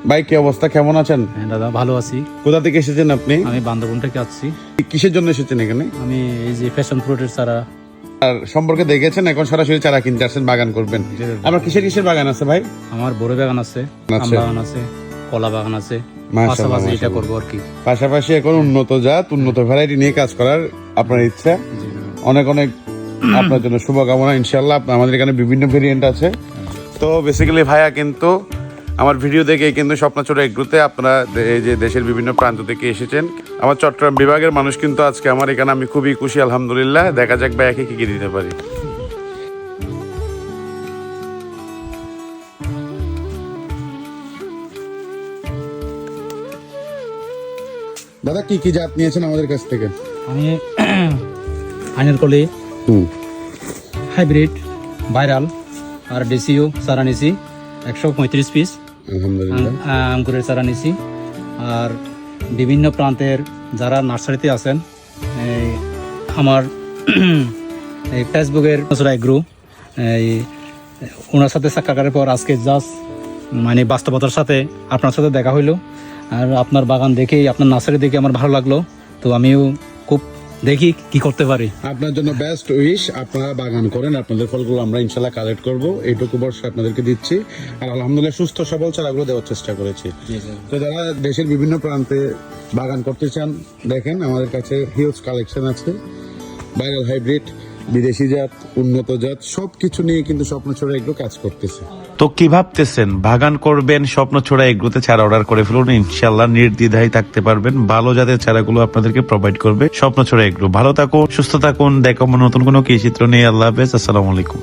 ভাই কি অবস্থা, কেমন আছেন? হ্যাঁ দাদা, ভালো আছি। কোথা থেকে এসেছেন আপনি? আমি বান্দরবন থেকে আসছি। কিসের জন্য এসেছেন এখানে? আমি এই যে ফ্যাশন ফ্রুটের চারা আর সম্পর্কে দেখেছেন, এখন সরাসরি চারা কিনতে আসছেন, বাগান করবেন। আমার কিসের কিসের বাগান আছে ভাই? আমার বড় বাগান আছে, আম বাগান আছে, কলা বাগান আছে, মাশাআল্লাহ, পাশাপাশি এটা মাশাআল্লাহ। করবো আর কি। পাশাপাশি এখন উন্নত জাত, উন্নত ভ্যারাইটি নিয়ে কাজ করার আপনার ইচ্ছা। অনেক অনেক আপনার জন্য শুভকামনা ইনশাআল্লাহ। আমাদের এখানে বিভিন্ন ভেরিয়েন্ট আছে। তো বেসিক্যালি ভাইয়া কিন্তু আমার ভিডিও দেখে কিন্তু স্বপ্নচূড়া এগ্রোতে আপনারা এই যে দেশের বিভিন্ন প্রান্ত থেকে এসেছেন। আমার চট্টগ্রাম বিভাগের মানুষ কিন্তু আজকে আমার এখানে, আমি খুবই খুশি আলহামদুলিল্লাহ। দেখা যাক ভাইয়াকে কি কি দিতে পারি। দাদা কি কি জাত নিয়েছেন আমাদের কাছ থেকে? আমি আইনের কলি, হাইব্রিড, ভাইরাল আর ডিসিও চারা নিছি 135 পিস। আলহামদুলিল্লাহ। আঙ্কুরের চারা নিছি। আর বিভিন্ন প্রান্তের যারা নার্সারিতে আছেন, এই আমার এই ফেসবুকের এগ্রো, এই ওনার সাথে সাক্ষাৎকারের পর আজকে জাস্ট মানে বাস্তবতার সাথে আপনার সাথে দেখা হইলো। আর আপনার বাগান দেখেই, আপনার নার্সারি দেখে আমার ভালো লাগলো। তো আমিও খুব দেখি কি করতে পারি। আপনার জন্য বেস্ট উইশ, আপনারা বাগান করেন, আপনাদের ফলগুলো আমরা ইনশাল্লাহ কালেক্ট করব, এইটুকু বর্ষা আপনাদেরকে দিচ্ছি। আর আলহামদুলিল্লাহ সুস্থ সবল চারাগুলো দেওয়ার চেষ্টা করেছি। তো যারা দেশের বিভিন্ন প্রান্তে বাগান করতে চান, দেখেন আমাদের কাছে হিউজ কালেকশন আছে। ভাইরাল, হাইব্রিড, বিদেশি জাত, উন্নত জাত সবকিছু নিয়ে কিন্তু স্বপ্নচূড়া এগুলো কাজ করতেছে। তো কি ভাবতেছেন, বাগান করবেন, স্বপ্নচূড়া এগ্রোতে চারা অর্ডার করে ফেলুন, ইনশাল্লাহ নির্দ্বিধায় থাকতে পারবেন। ভালো জাতের চারাগুলো আপনাদেরকে প্রোভাইড করবে স্বপ্নচূড়া এগ্রো। ভালো থাকুন, সুস্থ থাকুন, দেখা হবে নতুন কোনো কৃষি চিত্র নিয়ে। আল্লাহ হাফেজ, আসসালামু আলাইকুম।